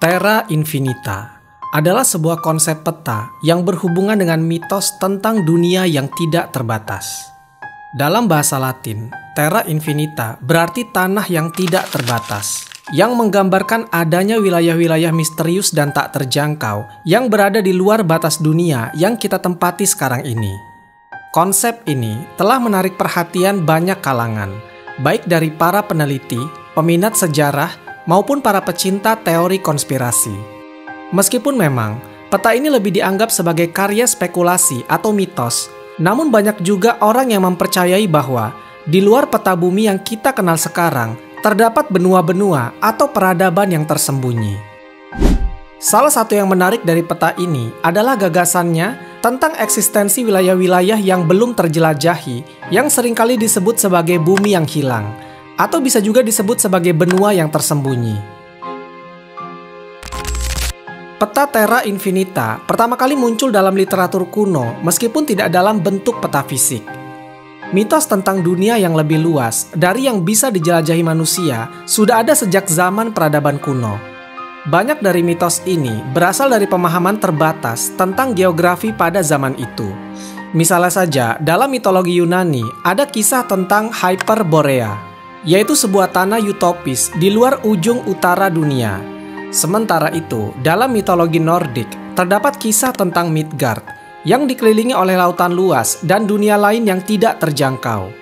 Terra Infinita adalah sebuah konsep peta yang berhubungan dengan mitos tentang dunia yang tidak terbatas. Dalam bahasa Latin, Terra Infinita berarti tanah yang tidak terbatas, yang menggambarkan adanya wilayah-wilayah misterius dan tak terjangkau yang berada di luar batas dunia yang kita tempati sekarang ini. Konsep ini telah menarik perhatian banyak kalangan, baik dari para peneliti, peminat sejarah, maupun para pecinta teori konspirasi. Meskipun memang peta ini lebih dianggap sebagai karya spekulasi atau mitos, namun banyak juga orang yang mempercayai bahwa di luar peta bumi yang kita kenal sekarang terdapat benua-benua atau peradaban yang tersembunyi. Salah satu yang menarik dari peta ini adalah gagasannya tentang eksistensi wilayah-wilayah yang belum terjelajahi yang seringkali disebut sebagai bumi yang hilang, atau bisa juga disebut sebagai benua yang tersembunyi. Peta Terra Infinita pertama kali muncul dalam literatur kuno meskipun tidak dalam bentuk peta fisik. Mitos tentang dunia yang lebih luas dari yang bisa dijelajahi manusia sudah ada sejak zaman peradaban kuno. Banyak dari mitos ini berasal dari pemahaman terbatas tentang geografi pada zaman itu. Misalnya saja, dalam mitologi Yunani ada kisah tentang Hyperborea, yaitu sebuah tanah utopis di luar ujung utara dunia. Sementara itu, dalam mitologi Nordik, terdapat kisah tentang Midgard, yang dikelilingi oleh lautan luas dan dunia lain yang tidak terjangkau.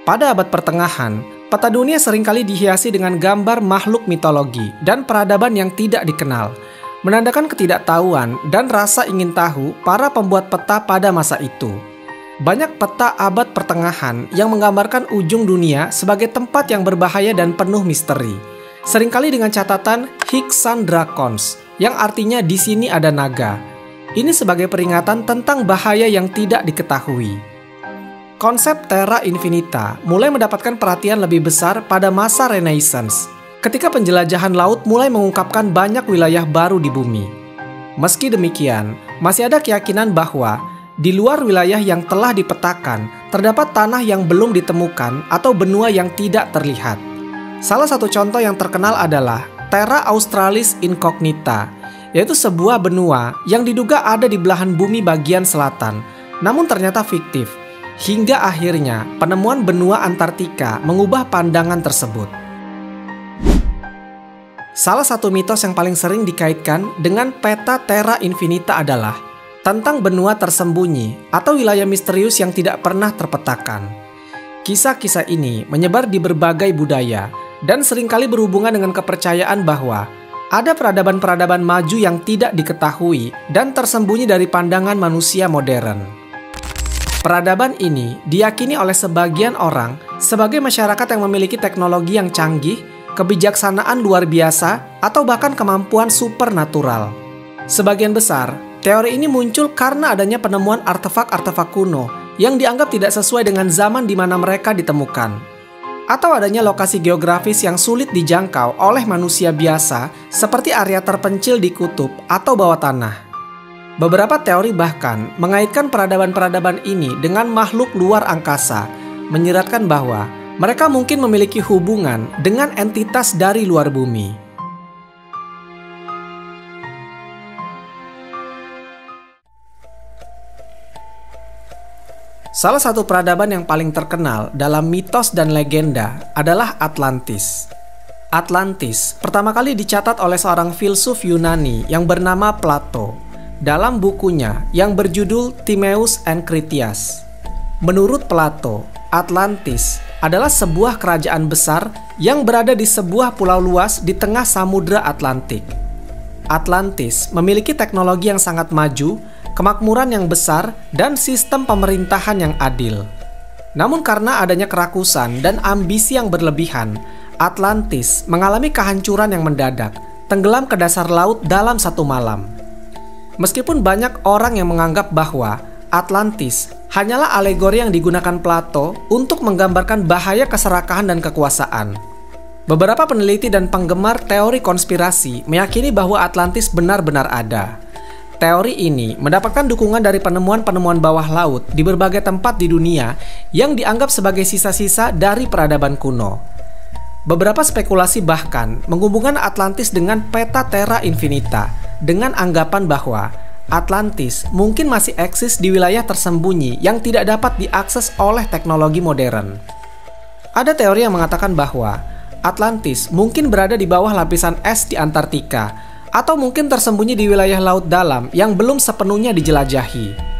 Pada abad pertengahan, peta dunia seringkali dihiasi dengan gambar makhluk mitologi dan peradaban yang tidak dikenal, menandakan ketidaktahuan dan rasa ingin tahu para pembuat peta pada masa itu. Banyak peta abad pertengahan yang menggambarkan ujung dunia sebagai tempat yang berbahaya dan penuh misteri. Seringkali dengan catatan Hixan Dracons, yang artinya di sini ada naga. Ini sebagai peringatan tentang bahaya yang tidak diketahui. Konsep Terra Infinita mulai mendapatkan perhatian lebih besar pada masa Renaissance, ketika penjelajahan laut mulai mengungkapkan banyak wilayah baru di bumi. Meski demikian, masih ada keyakinan bahwa di luar wilayah yang telah dipetakan, terdapat tanah yang belum ditemukan atau benua yang tidak terlihat. Salah satu contoh yang terkenal adalah Terra Australis Incognita, yaitu sebuah benua yang diduga ada di belahan bumi bagian selatan, namun ternyata fiktif, hingga akhirnya penemuan benua Antartika mengubah pandangan tersebut. Salah satu mitos yang paling sering dikaitkan dengan peta Terra Infinita adalah tentang benua tersembunyi atau wilayah misterius yang tidak pernah terpetakan. Kisah-kisah ini menyebar di berbagai budaya dan seringkali berhubungan dengan kepercayaan bahwa ada peradaban-peradaban maju yang tidak diketahui dan tersembunyi dari pandangan manusia modern. Peradaban ini diyakini oleh sebagian orang sebagai masyarakat yang memiliki teknologi yang canggih, kebijaksanaan luar biasa, atau bahkan kemampuan supernatural. Sebagian besar, teori ini muncul karena adanya penemuan artefak-artefak kuno yang dianggap tidak sesuai dengan zaman di mana mereka ditemukan, atau adanya lokasi geografis yang sulit dijangkau oleh manusia biasa seperti area terpencil di kutub atau bawah tanah. Beberapa teori bahkan mengaitkan peradaban-peradaban ini dengan makhluk luar angkasa, menyiratkan bahwa mereka mungkin memiliki hubungan dengan entitas dari luar bumi. Salah satu peradaban yang paling terkenal dalam mitos dan legenda adalah Atlantis. Atlantis pertama kali dicatat oleh seorang filsuf Yunani yang bernama Plato dalam bukunya yang berjudul Timaeus and Critias. Menurut Plato, Atlantis adalah sebuah kerajaan besar yang berada di sebuah pulau luas di tengah Samudra Atlantik. Atlantis memiliki teknologi yang sangat maju, kemakmuran yang besar, dan sistem pemerintahan yang adil. Namun karena adanya kerakusan dan ambisi yang berlebihan, Atlantis mengalami kehancuran yang mendadak, tenggelam ke dasar laut dalam satu malam. Meskipun banyak orang yang menganggap bahwa Atlantis hanyalah alegori yang digunakan Plato untuk menggambarkan bahaya keserakahan dan kekuasaan, beberapa peneliti dan penggemar teori konspirasi meyakini bahwa Atlantis benar-benar ada. Teori ini mendapatkan dukungan dari penemuan-penemuan bawah laut di berbagai tempat di dunia yang dianggap sebagai sisa-sisa dari peradaban kuno. Beberapa spekulasi bahkan menghubungkan Atlantis dengan peta Terra Infinita dengan anggapan bahwa Atlantis mungkin masih eksis di wilayah tersembunyi yang tidak dapat diakses oleh teknologi modern. Ada teori yang mengatakan bahwa Atlantis mungkin berada di bawah lapisan es di Antartika atau mungkin tersembunyi di wilayah laut dalam yang belum sepenuhnya dijelajahi.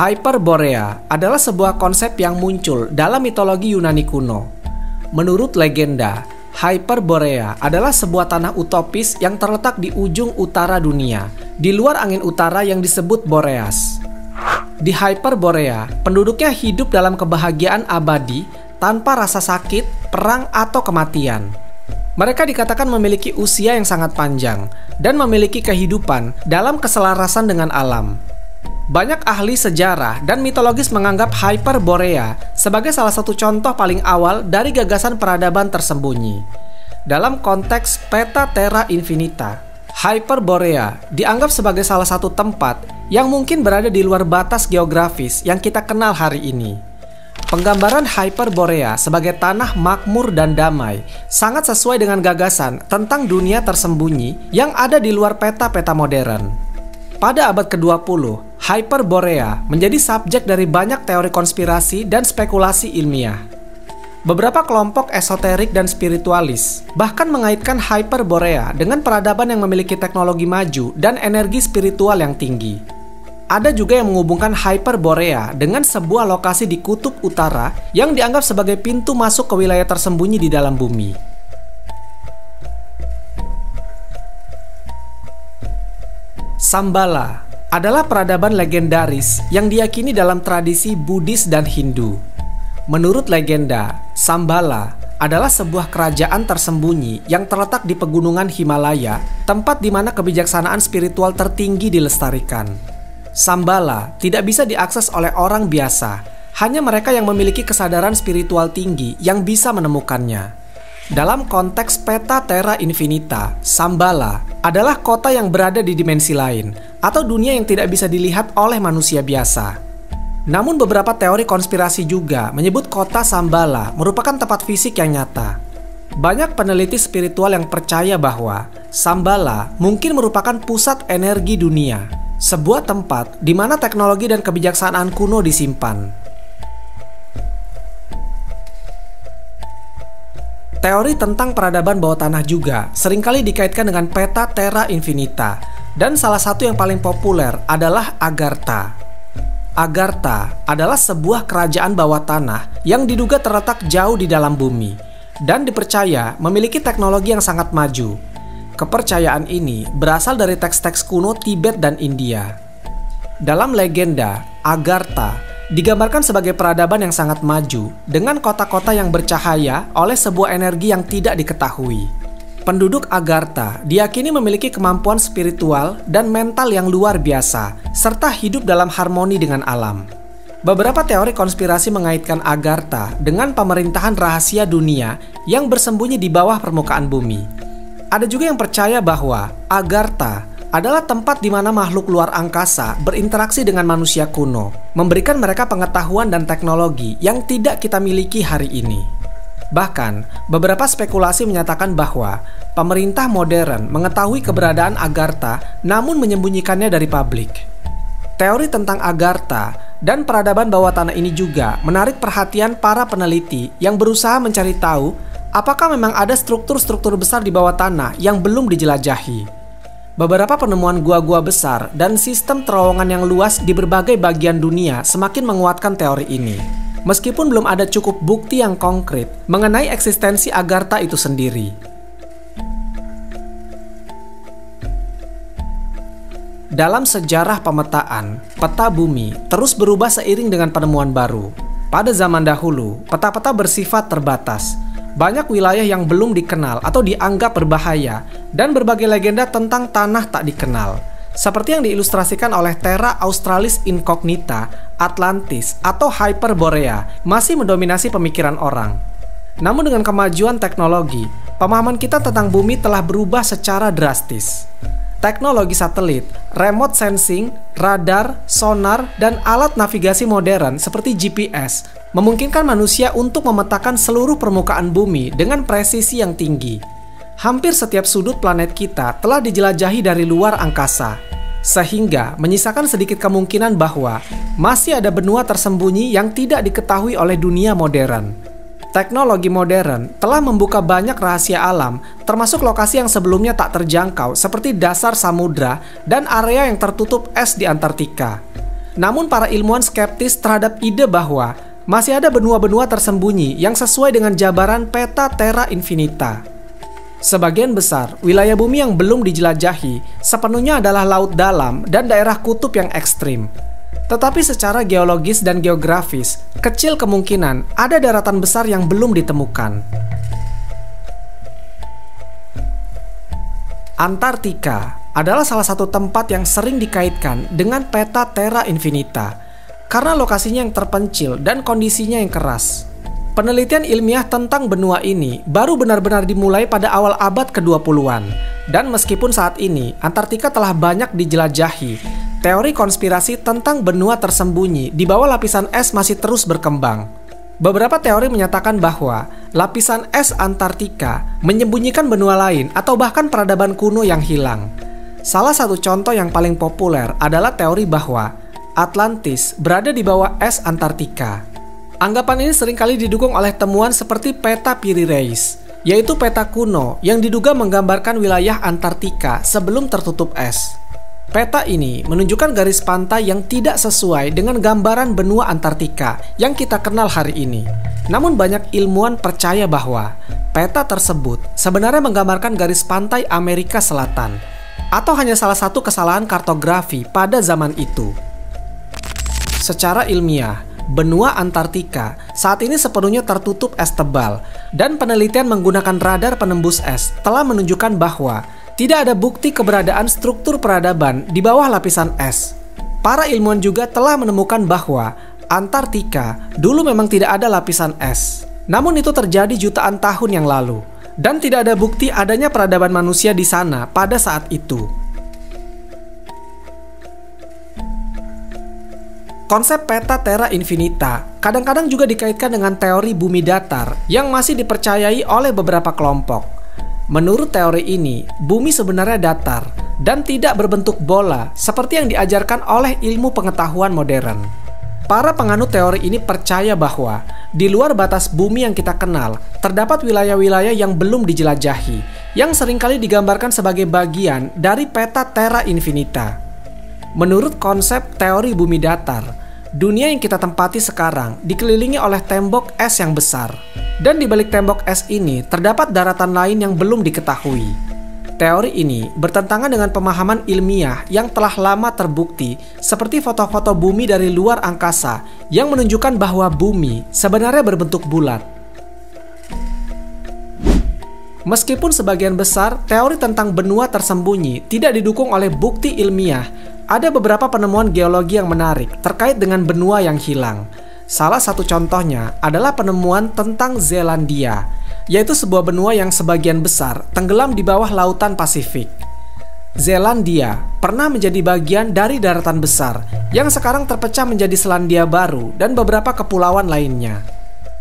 Hyperborea adalah sebuah konsep yang muncul dalam mitologi Yunani kuno. Menurut legenda, Hyperborea adalah sebuah tanah utopis yang terletak di ujung utara dunia, di luar angin utara yang disebut Boreas. Di Hyperborea, penduduknya hidup dalam kebahagiaan abadi tanpa rasa sakit, perang, atau kematian. Mereka dikatakan memiliki usia yang sangat panjang dan memiliki kehidupan dalam keselarasan dengan alam. Banyak ahli sejarah dan mitologis menganggap Hyperborea sebagai salah satu contoh paling awal dari gagasan peradaban tersembunyi. Dalam konteks peta Terra Infinita, Hyperborea dianggap sebagai salah satu tempat yang mungkin berada di luar batas geografis yang kita kenal hari ini. Penggambaran Hyperborea sebagai tanah makmur dan damai sangat sesuai dengan gagasan tentang dunia tersembunyi yang ada di luar peta-peta modern. Pada abad ke-20, Hyperborea menjadi subjek dari banyak teori konspirasi dan spekulasi ilmiah. Beberapa kelompok esoterik dan spiritualis bahkan mengaitkan Hyperborea dengan peradaban yang memiliki teknologi maju dan energi spiritual yang tinggi. Ada juga yang menghubungkan Hyperborea dengan sebuah lokasi di kutub utara yang dianggap sebagai pintu masuk ke wilayah tersembunyi di dalam bumi. Shambhala adalah peradaban legendaris yang diyakini dalam tradisi Buddhis dan Hindu. Menurut legenda, Shambhala adalah sebuah kerajaan tersembunyi yang terletak di pegunungan Himalaya, tempat di mana kebijaksanaan spiritual tertinggi dilestarikan. Shambhala tidak bisa diakses oleh orang biasa, hanya mereka yang memiliki kesadaran spiritual tinggi yang bisa menemukannya. Dalam konteks peta Terra Infinita, Shambhala adalah kota yang berada di dimensi lain atau dunia yang tidak bisa dilihat oleh manusia biasa. Namun beberapa teori konspirasi juga menyebut kota Shambhala merupakan tempat fisik yang nyata. Banyak peneliti spiritual yang percaya bahwa Shambhala mungkin merupakan pusat energi dunia, sebuah tempat di mana teknologi dan kebijaksanaan kuno disimpan. Teori tentang peradaban bawah tanah juga seringkali dikaitkan dengan peta Terra Infinita, dan salah satu yang paling populer adalah Agartha. Agartha adalah sebuah kerajaan bawah tanah yang diduga terletak jauh di dalam bumi, dan dipercaya memiliki teknologi yang sangat maju. Kepercayaan ini berasal dari teks-teks kuno Tibet dan India. Dalam legenda, Agartha digambarkan sebagai peradaban yang sangat maju dengan kota-kota yang bercahaya oleh sebuah energi yang tidak diketahui. Penduduk Agartha diyakini memiliki kemampuan spiritual dan mental yang luar biasa, serta hidup dalam harmoni dengan alam. Beberapa teori konspirasi mengaitkan Agartha dengan pemerintahan rahasia dunia yang bersembunyi di bawah permukaan bumi. Ada juga yang percaya bahwa Agartha adalah tempat di mana makhluk luar angkasa berinteraksi dengan manusia kuno, memberikan mereka pengetahuan dan teknologi yang tidak kita miliki hari ini. Bahkan, beberapa spekulasi menyatakan bahwa pemerintah modern mengetahui keberadaan Agartha namun menyembunyikannya dari publik. Teori tentang Agartha dan peradaban bawah tanah ini juga menarik perhatian para peneliti yang berusaha mencari tahu apakah memang ada struktur-struktur besar di bawah tanah yang belum dijelajahi. Beberapa penemuan gua-gua besar dan sistem terowongan yang luas di berbagai bagian dunia semakin menguatkan teori ini. Meskipun belum ada cukup bukti yang konkret mengenai eksistensi Agartha itu sendiri. Dalam sejarah pemetaan, peta bumi terus berubah seiring dengan penemuan baru. Pada zaman dahulu, peta-peta bersifat terbatas. Banyak wilayah yang belum dikenal atau dianggap berbahaya, dan berbagai legenda tentang tanah tak dikenal, seperti yang diilustrasikan oleh Terra Australis Incognita, Atlantis, atau Hyperborea, masih mendominasi pemikiran orang. Namun dengan kemajuan teknologi, pemahaman kita tentang bumi telah berubah secara drastis. Teknologi satelit, remote sensing, radar, sonar, dan alat navigasi modern seperti GPS memungkinkan manusia untuk memetakan seluruh permukaan bumi dengan presisi yang tinggi. Hampir setiap sudut planet kita telah dijelajahi dari luar angkasa, sehingga menyisakan sedikit kemungkinan bahwa masih ada benua tersembunyi yang tidak diketahui oleh dunia modern. Teknologi modern telah membuka banyak rahasia alam, termasuk lokasi yang sebelumnya tak terjangkau seperti dasar samudra dan area yang tertutup es di Antartika. Namun para ilmuwan skeptis terhadap ide bahwa masih ada benua-benua tersembunyi yang sesuai dengan jabaran peta terra infinita. Sebagian besar wilayah bumi yang belum dijelajahi sepenuhnya adalah laut dalam dan daerah kutub yang ekstrim. Tetapi secara geologis dan geografis, kecil kemungkinan ada daratan besar yang belum ditemukan. Antartika adalah salah satu tempat yang sering dikaitkan dengan peta terra infinita karena lokasinya yang terpencil dan kondisinya yang keras. Penelitian ilmiah tentang benua ini baru benar-benar dimulai pada awal abad ke-20-an, dan meskipun saat ini Antartika telah banyak dijelajahi, teori konspirasi tentang benua tersembunyi di bawah lapisan es masih terus berkembang. Beberapa teori menyatakan bahwa lapisan es Antartika menyembunyikan benua lain atau bahkan peradaban kuno yang hilang. Salah satu contoh yang paling populer adalah teori bahwa Atlantis berada di bawah es Antartika. Anggapan ini seringkali didukung oleh temuan seperti peta Piri Reis, yaitu peta kuno yang diduga menggambarkan wilayah Antartika sebelum tertutup es. Peta ini menunjukkan garis pantai yang tidak sesuai dengan gambaran benua Antartika yang kita kenal hari ini. Namun banyak ilmuwan percaya bahwa peta tersebut sebenarnya menggambarkan garis pantai Amerika Selatan, atau hanya salah satu kesalahan kartografi pada zaman itu. Secara ilmiah, benua Antartika saat ini sepenuhnya tertutup es tebal, dan penelitian menggunakan radar penembus es telah menunjukkan bahwa tidak ada bukti keberadaan struktur peradaban di bawah lapisan es. Para ilmuwan juga telah menemukan bahwa Antartika dulu memang tidak ada lapisan es. Namun itu terjadi jutaan tahun yang lalu, dan tidak ada bukti adanya peradaban manusia di sana pada saat itu. Konsep peta terra infinita kadang-kadang juga dikaitkan dengan teori bumi datar yang masih dipercayai oleh beberapa kelompok. Menurut teori ini, bumi sebenarnya datar dan tidak berbentuk bola seperti yang diajarkan oleh ilmu pengetahuan modern. Para penganut teori ini percaya bahwa di luar batas bumi yang kita kenal, terdapat wilayah-wilayah yang belum dijelajahi, yang seringkali digambarkan sebagai bagian dari peta terra infinita. Menurut konsep teori bumi datar, dunia yang kita tempati sekarang dikelilingi oleh tembok es yang besar, dan di balik tembok es ini terdapat daratan lain yang belum diketahui. Teori ini bertentangan dengan pemahaman ilmiah yang telah lama terbukti, seperti foto-foto bumi dari luar angkasa yang menunjukkan bahwa bumi sebenarnya berbentuk bulat. Meskipun sebagian besar teori tentang benua tersembunyi tidak didukung oleh bukti ilmiah, ada beberapa penemuan geologi yang menarik terkait dengan benua yang hilang. Salah satu contohnya adalah penemuan tentang Zelandia, yaitu sebuah benua yang sebagian besar tenggelam di bawah lautan Pasifik. Zelandia pernah menjadi bagian dari daratan besar yang sekarang terpecah menjadi Selandia Baru dan beberapa kepulauan lainnya.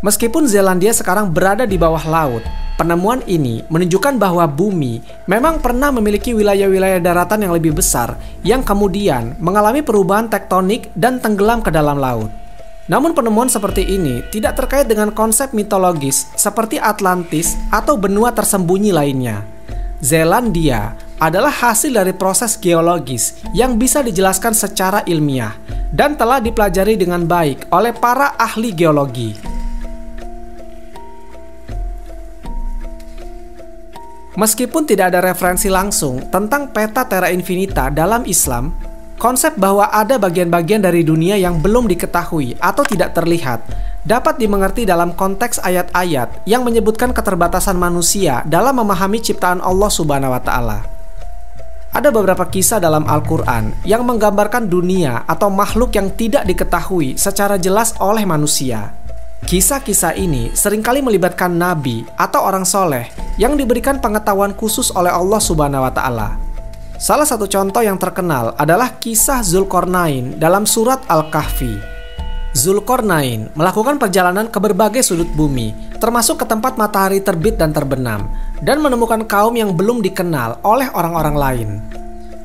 Meskipun Zelandia sekarang berada di bawah laut, penemuan ini menunjukkan bahwa bumi memang pernah memiliki wilayah-wilayah daratan yang lebih besar yang kemudian mengalami perubahan tektonik dan tenggelam ke dalam laut. Namun penemuan seperti ini tidak terkait dengan konsep mitologis seperti Atlantis atau benua tersembunyi lainnya. Zelandia adalah hasil dari proses geologis yang bisa dijelaskan secara ilmiah dan telah dipelajari dengan baik oleh para ahli geologi. Meskipun tidak ada referensi langsung tentang peta terra infinita dalam Islam, konsep bahwa ada bagian-bagian dari dunia yang belum diketahui atau tidak terlihat dapat dimengerti dalam konteks ayat-ayat yang menyebutkan keterbatasan manusia dalam memahami ciptaan Allah Subhanahu wa Ta'ala. Ada beberapa kisah dalam Al-Quran yang menggambarkan dunia atau makhluk yang tidak diketahui secara jelas oleh manusia. Kisah-kisah ini seringkali melibatkan nabi atau orang soleh yang diberikan pengetahuan khusus oleh Allah Subhanahu wa Ta'ala. Salah satu contoh yang terkenal adalah kisah Zulkarnain dalam surat Al-Kahfi. Zulkarnain melakukan perjalanan ke berbagai sudut bumi, termasuk ke tempat matahari terbit dan terbenam, dan menemukan kaum yang belum dikenal oleh orang-orang lain.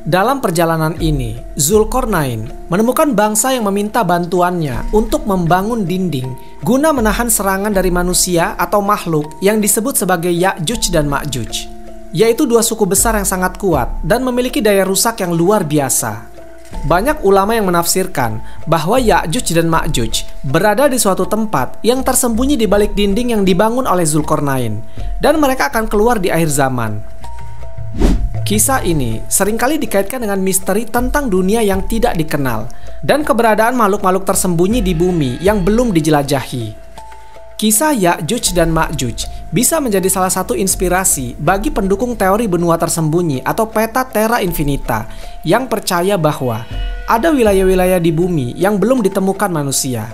Dalam perjalanan ini, Zulkarnain menemukan bangsa yang meminta bantuannya untuk membangun dinding guna menahan serangan dari manusia atau makhluk yang disebut sebagai Ya'juj dan Ma'juj, yaitu dua suku besar yang sangat kuat dan memiliki daya rusak yang luar biasa. Banyak ulama yang menafsirkan bahwa Ya'juj dan Ma'juj berada di suatu tempat yang tersembunyi di balik dinding yang dibangun oleh Zulkarnain, dan mereka akan keluar di akhir zaman. Kisah ini seringkali dikaitkan dengan misteri tentang dunia yang tidak dikenal dan keberadaan makhluk-makhluk tersembunyi di bumi yang belum dijelajahi. Kisah Ya'juj dan Ma'juj bisa menjadi salah satu inspirasi bagi pendukung teori benua tersembunyi atau peta terra infinita yang percaya bahwa ada wilayah-wilayah di bumi yang belum ditemukan manusia.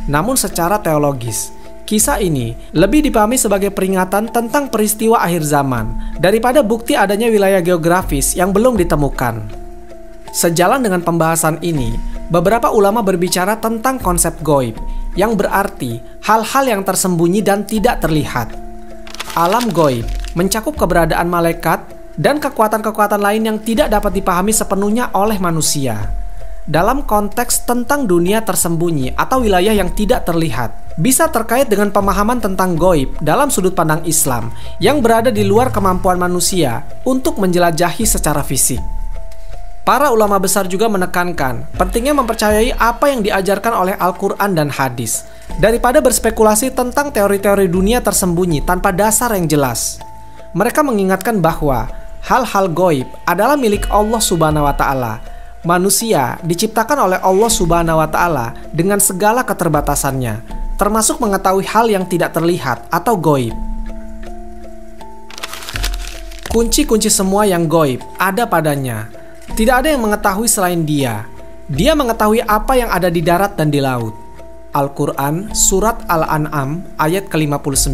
Namun secara teologis, kisah ini lebih dipahami sebagai peringatan tentang peristiwa akhir zaman daripada bukti adanya wilayah geografis yang belum ditemukan. Sejalan dengan pembahasan ini, beberapa ulama berbicara tentang konsep gaib, yang berarti hal-hal yang tersembunyi dan tidak terlihat. Alam gaib mencakup keberadaan malaikat dan kekuatan-kekuatan lain yang tidak dapat dipahami sepenuhnya oleh manusia. Dalam konteks tentang dunia tersembunyi atau wilayah yang tidak terlihat, bisa terkait dengan pemahaman tentang gaib dalam sudut pandang Islam yang berada di luar kemampuan manusia untuk menjelajahi secara fisik. Para ulama besar juga menekankan pentingnya mempercayai apa yang diajarkan oleh Al-Quran dan hadis, daripada berspekulasi tentang teori-teori dunia tersembunyi tanpa dasar yang jelas. Mereka mengingatkan bahwa hal-hal gaib adalah milik Allah Subhanahu wa Ta'ala. Manusia diciptakan oleh Allah Subhanahu wa Ta'ala dengan segala keterbatasannya, termasuk mengetahui hal yang tidak terlihat atau gaib. Kunci-kunci semua yang gaib ada padanya. Tidak ada yang mengetahui selain Dia. Dia mengetahui apa yang ada di darat dan di laut. Al-Quran Surat Al-An'am ayat ke-59.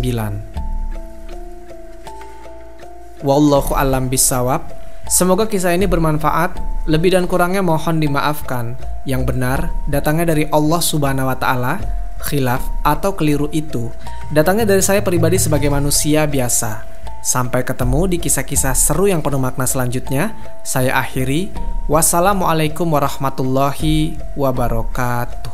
Wallahu a'lam bishawab. Semoga kisah ini bermanfaat. Lebih dan kurangnya mohon dimaafkan. Yang benar datangnya dari Allah Subhanahu wa Ta'ala. Khilaf atau keliru itu datangnya dari saya pribadi sebagai manusia biasa. Sampai ketemu di kisah-kisah seru yang penuh makna selanjutnya. Saya akhiri. Wassalamualaikum warahmatullahi wabarakatuh.